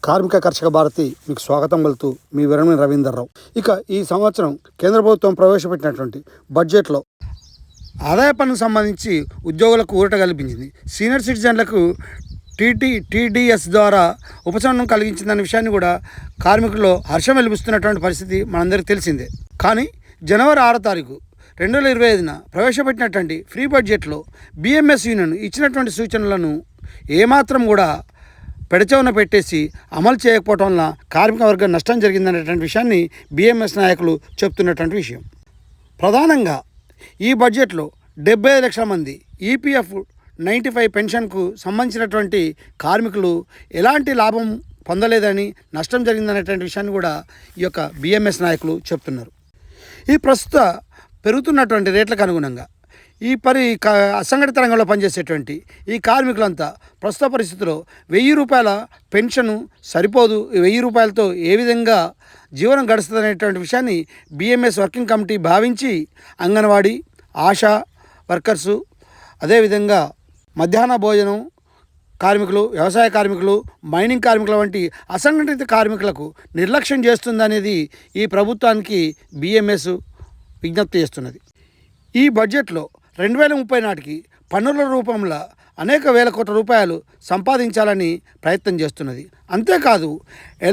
కార్మిక కర్షక భారతి మీకు స్వాగతం పలుతూ మీ వీరమణి రవీందర్రావు. ఇక ఈ సంవత్సరం కేంద్ర ప్రభుత్వం ప్రవేశపెట్టినటువంటి బడ్జెట్లో ఆదాయ పన్నుకు సంబంధించి ఉద్యోగులకు ఊరట కల్పించింది. సీనియర్ సిటిజన్లకు టీడీఎస్ ద్వారా ఉపశమనం కలిగించిందనే విషయాన్ని కూడా కార్మికుల్లో హర్షం వెలిపిస్తున్నటువంటి పరిస్థితి మనందరికీ తెలిసిందే. కానీ జనవరి 6వ తారీఖు 2025న ప్రవేశపెట్టినటువంటి ఫ్రీ బడ్జెట్లో BMS యూనియన్ ఇచ్చినటువంటి సూచనలను ఏమాత్రం కూడా పెడచెవున పెట్టేసి అమలు చేయకపోవటం వల్ల కార్మిక వర్గం నష్టం జరిగిందనేటువంటి విషయాన్ని BMS నాయకులు చెప్తున్నటువంటి విషయం. ప్రధానంగా ఈ బడ్జెట్లో 75 లక్షల మంది EPF 95 పెన్షన్కు సంబంధించినటువంటి కార్మికులు ఎలాంటి లాభం పొందలేదని, నష్టం జరిగిందనేటువంటి విషయాన్ని కూడా ఈ యొక్క BMS నాయకులు చెప్తున్నారు. ఈ ప్రస్తుత పెరుగుతున్నటువంటి రేట్లకు అనుగుణంగా ఈ అసంఘటిత రంగంలో పనిచేసేటువంటి ఈ కార్మికులంతా ప్రస్తుత పరిస్థితిలో 1000 రూపాయల పెన్షను సరిపోదు, 1000 రూపాయలతో ఏ విధంగా జీవనం గడుస్తుందనేటువంటి విషయాన్ని BMS వర్కింగ్ కమిటీ భావించి అంగన్వాడీ, ఆశా వర్కర్సు, అదేవిధంగా మధ్యాహ్న భోజనం కార్మికులు, వ్యవసాయ కార్మికులు, మైనింగ్ కార్మికుల వంటి అసంఘటిత కార్మికులకు నిర్లక్ష్యం చేస్తుందనేది ఈ ప్రభుత్వానికి BMS విజ్ఞప్తి చేస్తున్నది. ఈ బడ్జెట్లో 2030 నాటికి పన్నుల రూపంలో అనేక వేల కోట్ల రూపాయలు సంపాదించాలని ప్రయత్నం చేస్తున్నది. అంతేకాదు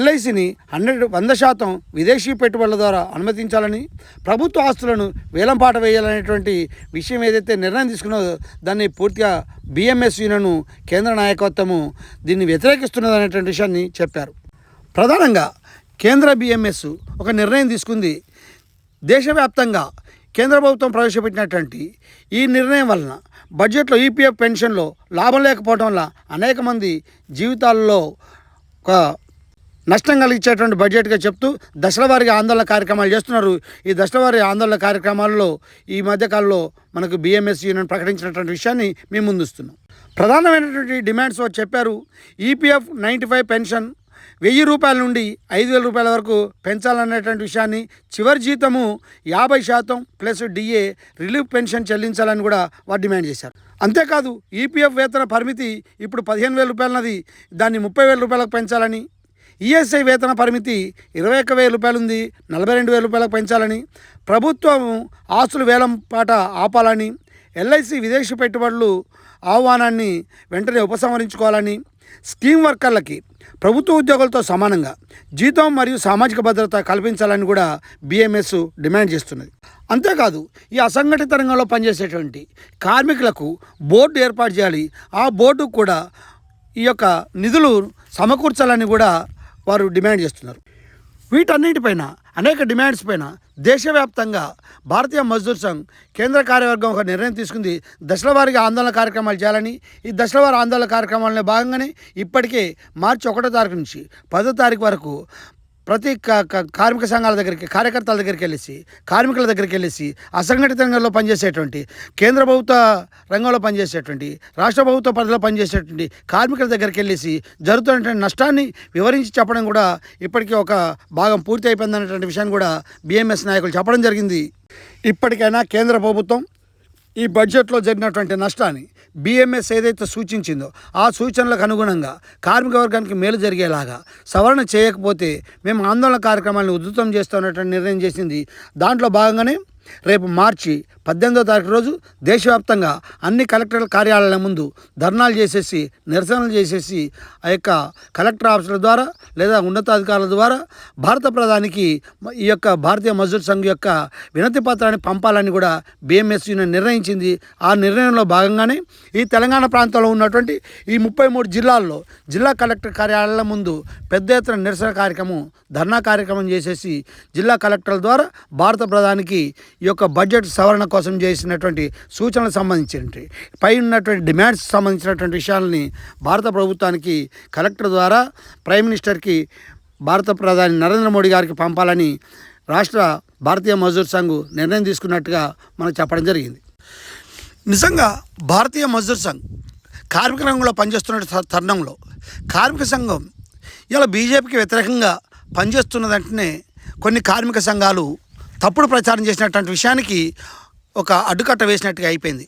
LICని 100% విదేశీ పెట్టుబడుల ద్వారా అనుమతించాలని, ప్రభుత్వ ఆస్తులను వేలంపాట వేయాలనేటువంటి విషయం ఏదైతే నిర్ణయం తీసుకున్నదో దాన్ని పూర్తిగా BMS యూనియన్ కేంద్ర నాయకత్వము దీన్ని వ్యతిరేకిస్తున్నది అనేటువంటి విషయాన్ని చెప్పారు. ప్రధానంగా కేంద్ర BMS ఒక నిర్ణయం తీసుకుంది. దేశవ్యాప్తంగా కేంద్ర ప్రభుత్వం ప్రవేశపెట్టినటువంటి ఈ నిర్ణయం వలన బడ్జెట్లో EPF పెన్షన్లో లాభం లేకపోవడం వల్ల అనేక మంది జీవితాల్లో ఒక నష్టం కలిగించేటువంటి బడ్జెట్గా చెప్తూ దశల వారీగా ఆందోళన కార్యక్రమాలు చేస్తున్నారు. ఈ దశల వారీ ఆందోళన కార్యక్రమాల్లో ఈ మధ్యకాలంలో మనకు BMS యూనియన్ ప్రకటించినటువంటి విషయాన్ని మేము ముందుస్తున్నాం. ప్రధానమైనటువంటి డిమాండ్స్ చెప్పారు. EPF 95 పెన్షన్ 1000 రూపాయల నుండి 5000 రూపాయల వరకు పెంచాలనేటువంటి విషయాన్ని, చివరి జీతము 50% ప్లస్ DA రిలీఫ్ పెన్షన్ చెల్లించాలని కూడా వారు డిమాండ్ చేశారు. అంతేకాదు EPF వేతన పరిమితి ఇప్పుడు 15,000 రూపాయలన్నది, దాన్ని 30,000 రూపాయలకు పెంచాలని, ESI వేతన పరిమితి 21,000 రూపాయలు ఉంది, 42,000 రూపాయలకు పెంచాలని, ప్రభుత్వం ఆస్తులు వేలం పాట ఆపాలని, LIC విదేశీ పెట్టుబడులు ఆహ్వానాన్ని వెంటనే ఉపసంహరించుకోవాలని, స్కీమ్ వర్కర్లకి ప్రభుత్వ ఉద్యోగులతో సమానంగా జీతం మరియు సామాజిక భద్రత కల్పించాలని కూడా BMS డిమాండ్ చేస్తున్నది. అంతేకాదు ఈ అసంఘటిత రంగంలో పనిచేసేటువంటి కార్మికులకు బోర్డు ఏర్పాటు చేయాలి. ఆ బోర్డుకు కూడా ఈ యొక్క నిధులు సమకూర్చాలని కూడా వారు డిమాండ్ చేస్తున్నారు. వీటన్నిటిపైన అనేక డిమాండ్స్ పైన దేశవ్యాప్తంగా భారతీయ మజ్దూర్ సంఘ్ కేంద్ర కార్యవర్గం ఒక నిర్ణయం తీసుకుంది. దశల వారీగా ఆందోళన కార్యక్రమాలు చేయాలని. ఈ దశల వారి ఆందోళన కార్యక్రమాలలో భాగంగానే ఇప్పటికే మార్చి 1వ తారీఖు నుంచి 10వ తారీఖు వరకు ప్రతి కార్మిక సంఘాల దగ్గరికి, కార్యకర్తల దగ్గరికి వెళ్ళేసి, కార్మికుల దగ్గరికి వెళ్ళేసి, అసంఘటిత రంగంలో పనిచేసేటువంటి, కేంద్ర ప్రభుత్వ రంగంలో పనిచేసేటువంటి, రాష్ట్ర ప్రభుత్వ పరిధిలో పనిచేసేటువంటి కార్మికుల దగ్గరికి వెళ్ళేసి జరుగుతున్నటువంటి నష్టాన్ని వివరించి చెప్పడం కూడా ఇప్పటికీ ఒక భాగం పూర్తి అయిపోయిందనేటువంటి విషయాన్ని కూడా BMS నాయకులు చెప్పడం జరిగింది. ఇప్పటికైనా కేంద్ర ప్రభుత్వం ఈ బడ్జెట్లో జరిగినటువంటి నష్టాన్ని BMS ఏదైతే సూచించిందో ఆ సూచనలకు అనుగుణంగా కార్మిక వర్గానికి మేలు జరిగేలాగా సవరణ చేయకపోతే మేము ఆందోళన కార్యక్రమాలను ఉధృతం చేస్తున్నటువంటి నిర్ణయం చేసింది. దాంట్లో భాగంగానే రేపు మార్చి 18వ తారీఖు రోజు దేశవ్యాప్తంగా అన్ని కలెక్టర్ల కార్యాలయాల ముందు ధర్నాలు చేసేసి, నిరసనలు చేసేసి ఆ యొక్క కలెక్టర్ ఆఫీసుల ద్వారా లేదా ఉన్నతాధికారుల ద్వారా భారత ప్రధానికి ఈ యొక్క భారతీయ మజ్దూర్ సంఘ్ యొక్క వినతి పత్రాన్ని పంపాలని కూడా BMS యూనియన్ నిర్ణయించింది. ఆ నిర్ణయంలో భాగంగానే ఈ తెలంగాణ ప్రాంతంలో ఉన్నటువంటి ఈ 33 జిల్లాల్లో జిల్లా కలెక్టర్ కార్యాలయాల ముందు పెద్ద ఎత్తున నిరసన కార్యక్రమం, ధర్నా కార్యక్రమం చేసేసి జిల్లా కలెక్టర్ల ద్వారా భారత ప్రధానికి ఈ యొక్క బడ్జెట్ సవరణ కోసం చేసినటువంటి సూచనలకు సంబంధించినటువంటి పై ఉన్నటువంటి డిమాండ్స్ సంబంధించినటువంటి విషయాలని భారత ప్రభుత్వానికి కలెక్టర్ ద్వారా ప్రైమ్ మినిస్టర్కి, భారత ప్రధాని నరేంద్ర మోడీ గారికి పంపాలని రాష్ట్ర భారతీయ మజ్దూర్ సంఘ్ నిర్ణయం తీసుకున్నట్టుగా మనకు చెప్పడం జరిగింది. నిజంగా భారతీయ మజ్దూర్ సంఘ్ కార్మిక రంగంలో పనిచేస్తున్న తరుణంలో కార్మిక సంఘం ఇలా BJPకి వ్యతిరేకంగా పనిచేస్తున్నదంటేనే కొన్ని కార్మిక సంఘాలు తప్పుడు ప్రచారం చేసినటువంటి విషయానికి ఒక అడ్డుకట్ట వేసినట్టుగా అయిపోయింది.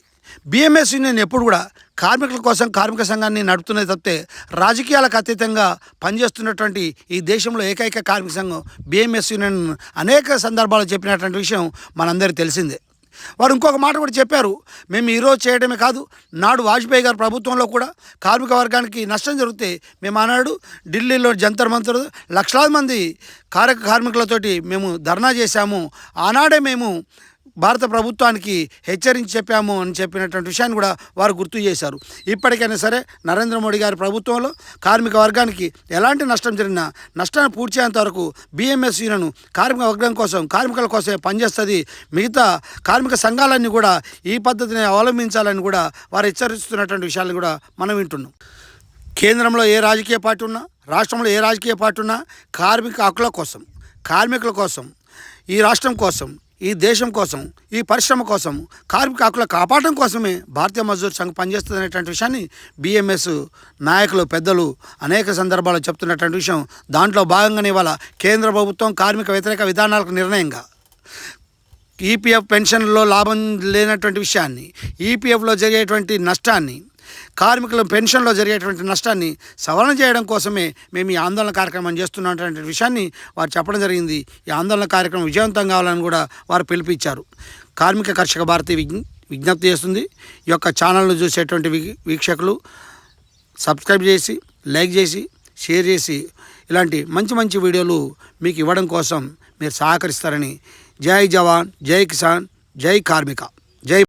బిఎంఎస్ యూనియన్ ఎప్పుడు కూడా కార్మికుల కోసం కార్మిక సంఘాన్ని నడుపుతున్నది తప్పితే రాజకీయాలకు అతీతంగా పనిచేస్తున్నటువంటి ఈ దేశంలో ఏకైక కార్మిక సంఘం బిఎంఎస్ యూనియన్ అనేక సందర్భాలు చెప్పినటువంటి విషయం మనందరికీ తెలిసిందే. వారు ఇంకొక మాట కూడా చెప్పారు, మేము ఈరోజు చేయడమే కాదు, నాడు వాజ్పేయి గారి ప్రభుత్వంలో కూడా కార్మిక వర్గానికి నష్టం జరిగితే మేము ఆనాడు ఢిల్లీలో జంతర్ మంతర్ లక్షలాది మంది కార్మికులతోటి మేము ధర్నా చేశాము, ఆనాడే మేము భారత ప్రభుత్వానికి హెచ్చరించి చెప్పాము అని చెప్పినటువంటి విషయాన్ని కూడా వారు గుర్తు చేశారు. ఇప్పటికైనా సరే నరేంద్ర మోడీ గారి ప్రభుత్వంలో కార్మిక వర్గానికి ఎలాంటి నష్టం జరిగినా నష్టాన్ని పూడ్చేంత వరకు బిఎంఎస్ యూనియన్ కార్మిక వర్గం కోసం కార్మికుల కోసమే పనిచేస్తుంది. మిగతా కార్మిక సంఘాలన్నీ కూడా ఈ పద్ధతిని అవలంబించాలని కూడా వారు హెచ్చరిస్తున్నటువంటి విషయాలను కూడా మనం వింటున్నాం. కేంద్రంలో ఏ రాజకీయ పార్టీ ఉన్నా, రాష్ట్రంలో ఏ రాజకీయ పార్టీ ఉన్నా కార్మిక హక్కుల కోసం, కార్మికుల కోసం, ఈ రాష్ట్రం కోసం, ఈ దేశం కోసం, ఈ పరిశ్రమ కోసం, కార్మిక హక్కుల కాపాడడం కోసమే భారతీయ మజ్దూర్ సంఘ్ పనిచేస్తుంది అనేటువంటి విషయాన్ని బిఎంఎస్ నాయకులు పెద్దలు అనేక సందర్భాల్లో చెప్తున్నటువంటి విషయం. దాంట్లో భాగంగానే ఇవాళ కేంద్ర ప్రభుత్వం కార్మిక వ్యతిరేక విధానాలకు నిర్ణయంగా ఈపీఎఫ్ పెన్షన్లో లాభం లేనటువంటి విషయాన్ని, ఈపీఎఫ్లో జరిగేటువంటి నష్టాన్ని, కార్మికుల పెన్షన్లో జరిగేటువంటి నష్టాన్ని సవరణ చేయడం కోసమే మేము ఈ ఆందోళన కార్యక్రమం చేస్తున్నటువంటి విషయాన్ని వారు చెప్పడం జరిగింది. ఈ ఆందోళన కార్యక్రమం విజయవంతం కావాలని కూడా వారు పిలుపునిచ్చారు. కార్మిక కర్షక భారతి విజ్ఞప్తి చేస్తుంది. ఈ యొక్క ఛానల్ను చూసేటువంటి వీక్షకులు సబ్స్క్రైబ్ చేసి, లైక్ చేసి, షేర్ చేసి ఇలాంటి మంచి మంచి వీడియోలు మీకు ఇవ్వడం కోసం మీరు సహకరిస్తారని. జై జవాన్, జై కిసాన్, జై కార్మిక, జై